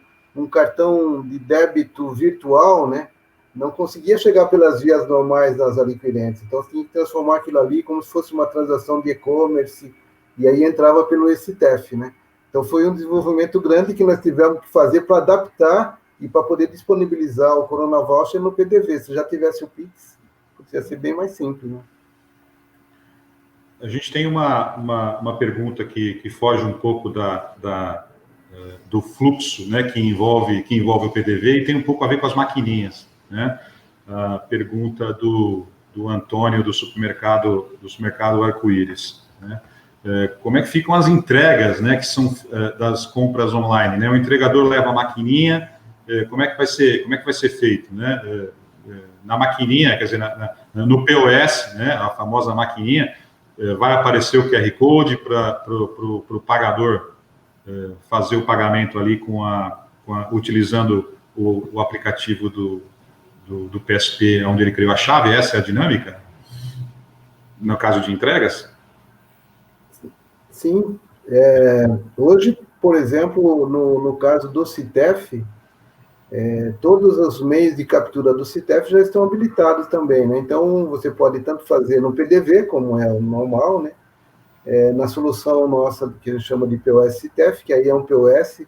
cartão de débito virtual, né? Não conseguia chegar pelas vias normais das adquirentes. Então, tinha que transformar aquilo ali como se fosse uma transação de e-commerce, e aí entrava pelo ECTF, né? Então, foi um desenvolvimento grande que nós tivemos que fazer para adaptar e para poder disponibilizar o Corona Voucher no PDV. Se já tivesse o Pix, ia ser bem mais simples, né? A gente tem uma pergunta que foge um pouco do fluxo, né, que envolve o PDV e tem um pouco a ver com as maquininhas, né? A pergunta do Antônio do supermercado Arco-Íris, né? Como é que ficam as entregas, né, que são das compras online, né? O entregador leva a maquininha, como é que vai ser feito, né? Na maquininha, quer dizer, no POS, né, a famosa maquininha, vai aparecer o QR Code para o pagador fazer o pagamento ali utilizando o aplicativo do PSP, onde ele criou a chave. Essa é a dinâmica? No caso de entregas? Sim. Hoje, por exemplo, no caso do CITEF, todos os meios de captura do CTEF já estão habilitados também, né? Então, você pode tanto fazer no PDV, como é o normal, né? Na solução nossa, que a gente chama de POS CTEF, que aí é um POS,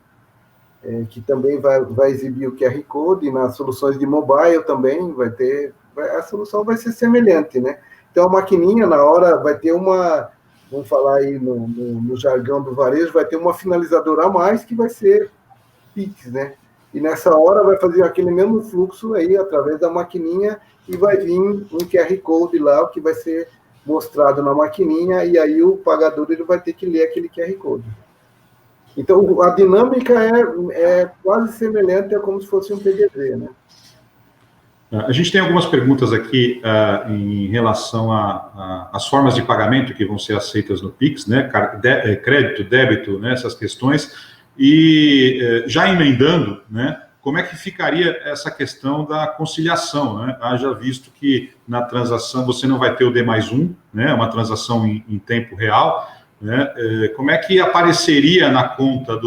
que também vai exibir o QR Code, e nas soluções de mobile também a solução vai ser semelhante, né? Então, a maquininha, na hora, vai ter vamos falar aí no jargão do varejo, vai ter uma finalizadora a mais, que vai ser Pix, né? E nessa hora vai fazer aquele mesmo fluxo aí, através da maquininha, e vai vir um QR Code lá, que vai ser mostrado na maquininha, e aí o pagador ele vai ter que ler aquele QR Code. Então, a dinâmica é quase semelhante a como se fosse um PDV, né? A gente tem algumas perguntas aqui em relação às formas de pagamento que vão ser aceitas no Pix, né? Crédito, débito, né? Essas questões. E já emendando, né? Como é que ficaria essa questão da conciliação, né? Haja visto que na transação você não vai ter o D+1, né? Uma transação em tempo real, né? Como é que apareceria na conta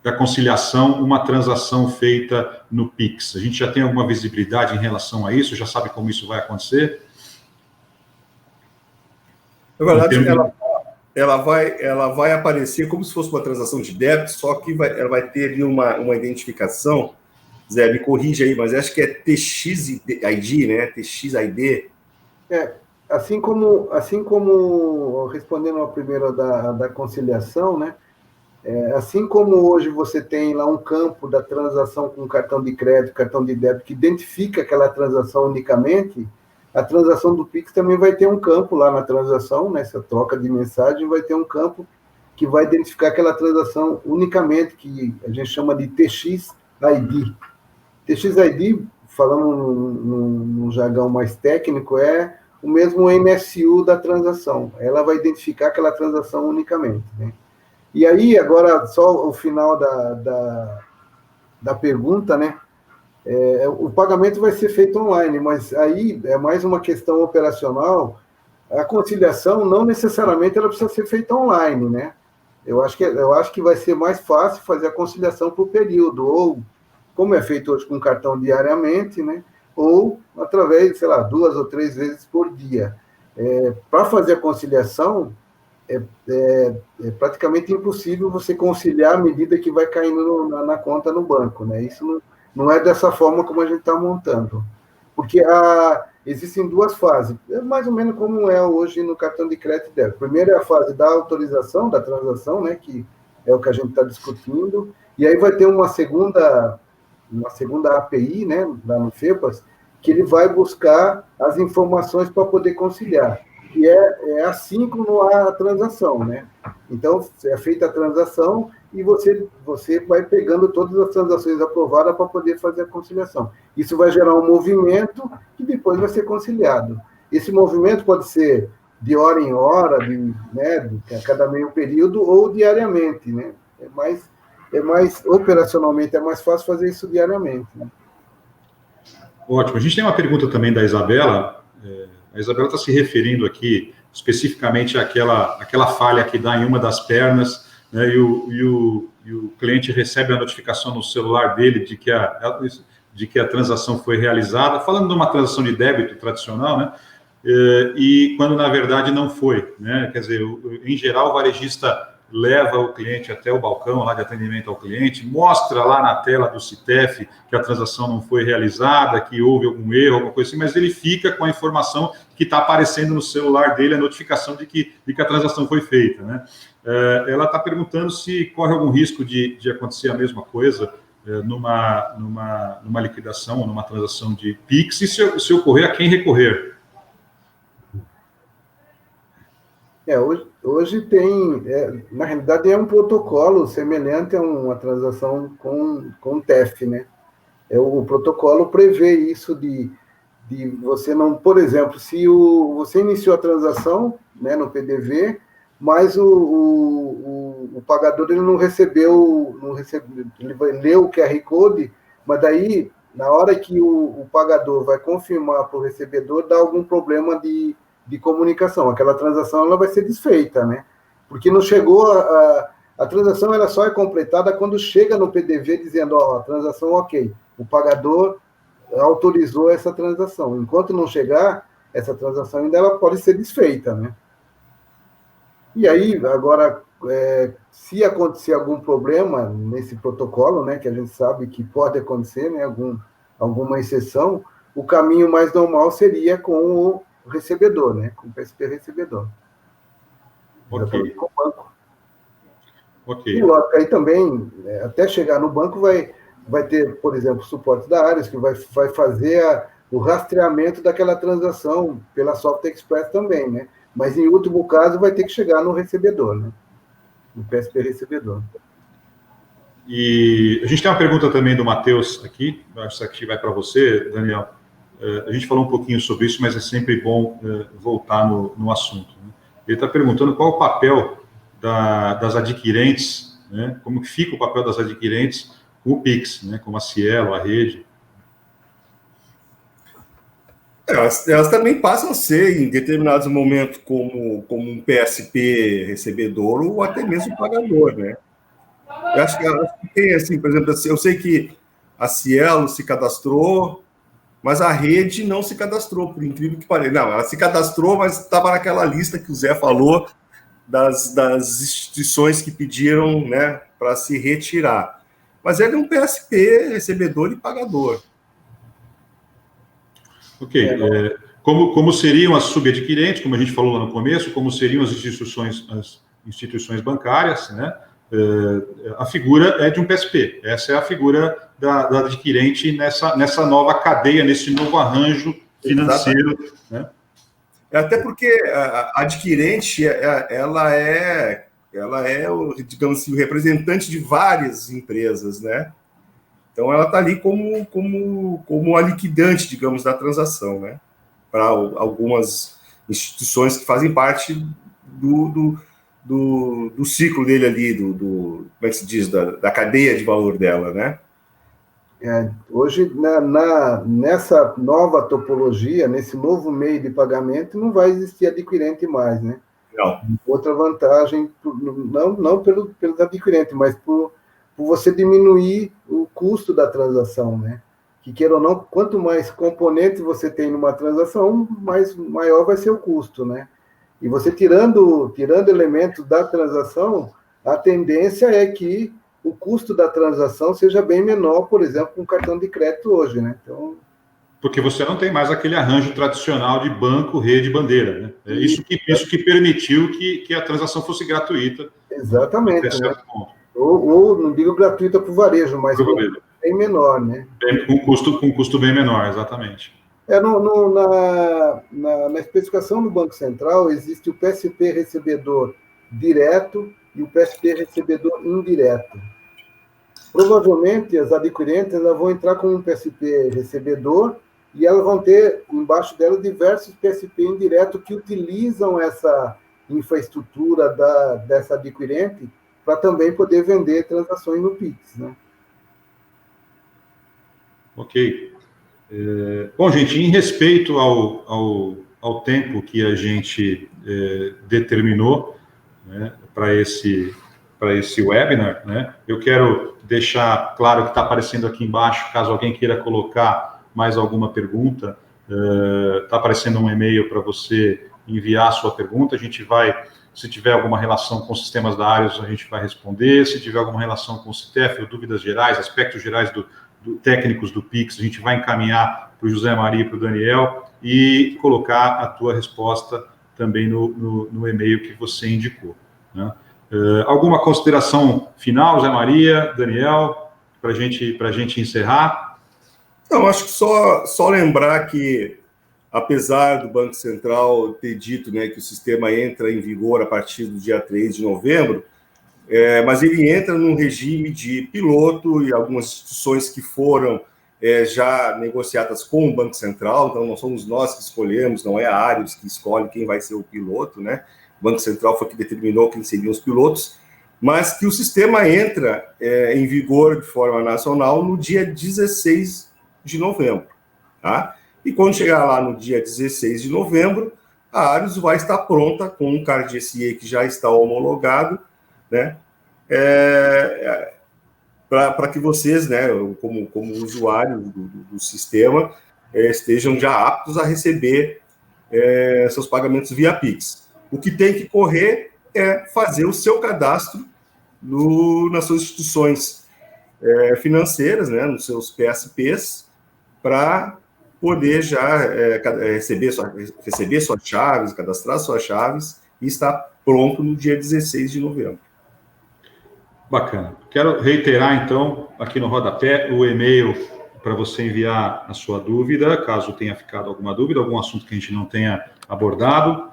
da conciliação uma transação feita no Pix? A gente já tem alguma visibilidade em relação a isso? Já sabe como isso vai acontecer? Na verdade, ela vai aparecer como se fosse uma transação de débito, só que ela vai ter ali uma identificação. Zé, me corrija aí, mas acho que é TXID, né? TXID. Assim como respondendo a primeira da conciliação, né? Assim como hoje você tem lá um campo da transação com cartão de crédito, cartão de débito, que identifica aquela transação unicamente, a transação do Pix também vai ter um campo lá na transação, nessa troca de mensagem, vai ter um campo que vai identificar aquela transação unicamente, que a gente chama de TXID. TXID, falando num jargão mais técnico, é o mesmo MSU da transação. Ela vai identificar aquela transação unicamente, né? E aí, agora, só o final da pergunta, né? O pagamento vai ser feito online, mas aí é mais uma questão operacional. A conciliação não necessariamente ela precisa ser feita online, né? Eu acho que vai ser mais fácil fazer a conciliação por período, ou como é feito hoje com cartão diariamente, né? Ou através, sei lá, 2 ou 3 vezes por dia. Para fazer a conciliação, é praticamente impossível você conciliar à medida que vai caindo na conta no banco, né? Isso não é dessa forma como a gente está montando. Porque existem 2 fases, mais ou menos como é hoje no cartão de crédito e débito. Primeiro é a fase da autorização da transação, né? Que é o que a gente está discutindo, e aí vai ter uma segunda API, né? Lá no FEPAS, que ele vai buscar as informações para poder conciliar. Que é assíncrono à transação, né? Então, é feita a transação e você vai pegando todas as transações aprovadas para poder fazer a conciliação. Isso vai gerar um movimento que depois vai ser conciliado. Esse movimento pode ser de hora em hora, né, a cada meio período, ou diariamente, né? Operacionalmente, é mais fácil fazer isso diariamente, né? Ótimo. A gente tem uma pergunta também da Isabela. A Isabela está se referindo aqui especificamente àquela falha que dá em uma das pernas, né, e o cliente recebe a notificação no celular dele de que a transação foi realizada, falando de uma transação de débito tradicional, né, e quando na verdade não foi, né? Quer dizer, em geral o varejista leva o cliente até o balcão lá de atendimento ao cliente, mostra lá na tela do CTEF que a transação não foi realizada, que houve algum erro, alguma coisa assim, mas ele fica com a informação que está aparecendo no celular dele, a notificação de que a transação foi feita, né? Ela está perguntando se corre algum risco de acontecer a mesma coisa numa liquidação ou numa transação de Pix, e se ocorrer, a quem recorrer? Hoje tem, na realidade, é um protocolo semelhante a uma transação com TEF, né? O protocolo prevê isso de você não, por exemplo, se você iniciou a transação, né, no PDV, mas o pagador ele não recebeu, ele vai ler o QR Code, mas daí, na hora que o pagador vai confirmar para o recebedor, dá algum problema de comunicação, aquela transação ela vai ser desfeita, né? Porque não chegou A transação ela só é completada quando chega no PDV dizendo, ó, a transação ok, o pagador autorizou essa transação. Enquanto não chegar, essa transação ainda ela pode ser desfeita, né? E aí, agora, se acontecer algum problema nesse protocolo, né, que a gente sabe que pode acontecer, né, alguma exceção, o caminho mais normal seria com o recebedor, né, com o PSP recebedor. Ok. Com o banco. Ok. E lógico, aí também, até chegar no banco, vai ter, por exemplo, suporte da Ares, que vai fazer o rastreamento daquela transação pela Soft Express também, né? Mas, em último caso, vai ter que chegar no recebedor, né? No PSP recebedor. E a gente tem uma pergunta também do Matheus aqui, acho que aqui vai para você, Daniel. A gente falou um pouquinho sobre isso, mas é sempre bom voltar no assunto. Né? Ele está perguntando qual o papel das adquirentes, né? Como que fica o papel das adquirentes com o Pix, né? Como a Cielo, a Rede. Elas também passam a ser, em determinados momentos, como um PSP recebedor ou até mesmo pagador, né? Eu acho que tem, assim, por exemplo, eu sei que a Cielo se cadastrou, mas a Rede não se cadastrou, por incrível que pareça. Não, ela se cadastrou, mas estava naquela lista que o Zé falou das instituições que pediram, né, para se retirar. Mas ele é um PSP recebedor e pagador. Ok. Como seriam as subadquirentes, como a gente falou lá no começo, como seriam as instituições bancárias, né? A figura é de um PSP. Essa é a figura da adquirente nessa nova cadeia, nesse novo arranjo financeiro. Né? Até porque a adquirente, ela é digamos assim, o representante de várias empresas, né? Então, ela está ali como a liquidante, digamos, da transação, né? Para algumas instituições que fazem parte do ciclo dele ali, como é que se diz, da cadeia de valor dela, né? Hoje, nessa nova topologia, nesse novo meio de pagamento, não vai existir adquirente mais, né? Não. Outra vantagem, não pelos adquirentes, mas por você diminuir o custo da transação, né? Que, queira ou não, quanto mais componentes você tem numa transação, maior vai ser o custo, né? E você tirando elementos da transação, a tendência é que o custo da transação seja bem menor, por exemplo, com cartão de crédito hoje, né? Então, porque você não tem mais aquele arranjo tradicional de banco, rede, bandeira, né? É isso que permitiu que a transação fosse gratuita. Exatamente. Até certo ponto. Ou não digo gratuita para o varejo, mas bem menor, né? Com custo bem menor, exatamente. Na especificação do Banco Central existe o PSP recebedor direto e o PSP recebedor indireto. Provavelmente as adquirentes elas vão entrar com um PSP recebedor e elas vão ter embaixo dela diversos PSP indireto que utilizam essa infraestrutura dessa adquirente para também poder vender transações no Pix, né? Ok. Bom, gente, em respeito ao tempo que a gente determinou, né, para esse webinar, né, eu quero deixar claro que está aparecendo aqui embaixo, caso alguém queira colocar mais alguma pergunta, está aparecendo um e-mail para você enviar a sua pergunta, a gente vai, se tiver alguma relação com sistemas da Ares, a gente vai responder, se tiver alguma relação com o CITEF, ou dúvidas gerais, aspectos gerais técnicos do Pix, a gente vai encaminhar para o José Maria e para o Daniel e colocar a tua resposta também no e-mail que você indicou. Né? Alguma consideração final, José Maria, Daniel, para a gente encerrar? Não, acho que só lembrar que, apesar do Banco Central ter dito, né, que o sistema entra em vigor a partir do dia 3 de novembro, mas ele entra num regime de piloto e algumas instituições que foram já negociadas com o Banco Central, então não somos nós que escolhemos, não é a Ares que escolhe quem vai ser o piloto, né? O Banco Central foi que determinou quem seriam os pilotos, mas que o sistema entra em vigor de forma nacional no dia 16 de novembro, tá? E quando chegar lá no dia 16 de novembro, a Ares vai estar pronta com um CARD SE que já está homologado, né? para que vocês, né, como usuários do sistema, estejam já aptos a receber seus pagamentos via Pix. O que tem que correr é fazer o seu cadastro nas suas instituições financeiras, né, nos seus PSPs, para poder já receber suas chaves, cadastrar suas chaves e estar pronto no dia 16 de novembro. Bacana. Quero reiterar, então, aqui no rodapé, o e-mail para você enviar a sua dúvida, caso tenha ficado alguma dúvida, algum assunto que a gente não tenha abordado.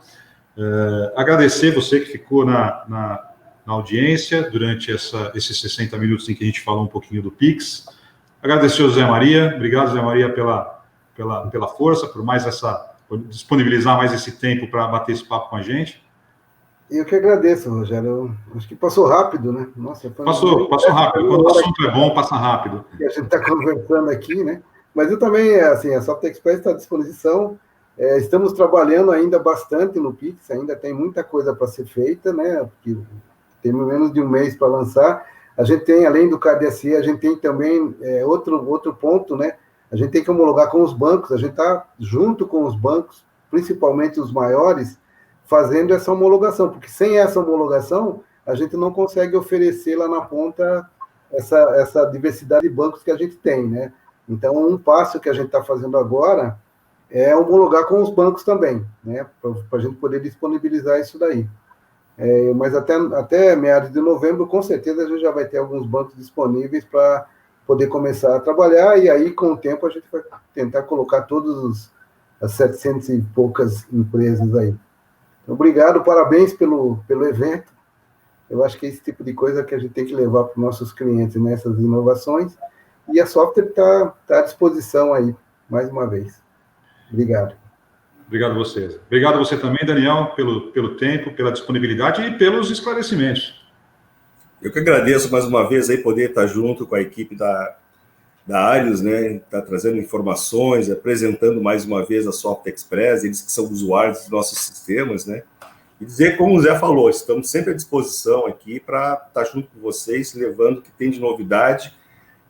Agradecer você que ficou na audiência durante esses 60 minutos em que a gente falou um pouquinho do Pix. Agradecer ao Zé Maria. Obrigado, Zé Maria, pela força, por disponibilizar mais esse tempo para bater esse papo com a gente. Eu que agradeço, Rogério. Acho que passou rápido, né? Nossa, passou rápido. Quando o assunto é bom, passa rápido. A gente está conversando aqui, né? Mas eu também, assim, a Software Express está à disposição. Estamos trabalhando ainda bastante no Pix, ainda tem muita coisa para ser feita, né? Porque tem menos de um mês para lançar. A gente tem, além do KDSE, a gente tem também outro ponto, né? A gente tem que homologar com os bancos, a gente está junto com os bancos, principalmente os maiores, fazendo essa homologação, porque sem essa homologação, a gente não consegue oferecer lá na ponta essa diversidade de bancos que a gente tem, né? Então, um passo que a gente está fazendo agora é homologar com os bancos também, né? Para a gente poder disponibilizar isso daí. Mas até meados de novembro, com certeza, a gente já vai ter alguns bancos disponíveis para poder começar a trabalhar, e aí, com o tempo, a gente vai tentar colocar todas as 700 e poucas empresas aí. Obrigado, parabéns pelo evento. Eu acho que é esse tipo de coisa que a gente tem que levar para os nossos clientes nessas inovações. E a software está à disposição aí, mais uma vez. Obrigado. Obrigado a vocês. Obrigado a você também, Daniel, pelo tempo, pela disponibilidade e pelos esclarecimentos. Eu que agradeço mais uma vez aí poder estar junto com a equipe da Arius, né, tá trazendo informações, apresentando mais uma vez a Software Express, eles que são usuários dos nossos sistemas, né, e dizer, como o Zé falou, estamos sempre à disposição aqui para estar junto com vocês, levando o que tem de novidade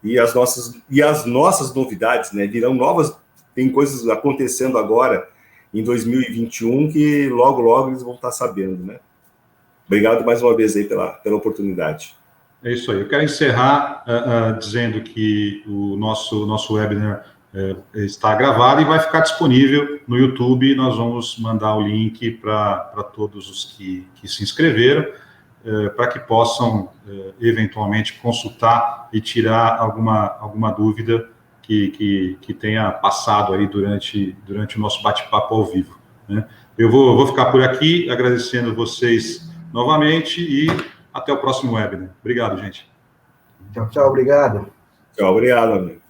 e as nossas novidades, né, virão novas, tem coisas acontecendo agora em 2021 que logo eles vão estar sabendo, né. Obrigado mais uma vez aí pela oportunidade. É isso aí. Eu quero encerrar dizendo que o nosso webinar está gravado e vai ficar disponível no YouTube. Nós vamos mandar o link para todos os que se inscreveram, para que possam, eventualmente, consultar e tirar alguma dúvida que tenha passado aí durante o nosso bate-papo ao vivo, né? Eu vou ficar por aqui, agradecendo vocês novamente e até o próximo webinar. Obrigado, gente. Tchau, obrigado. Tchau, obrigado, amigo.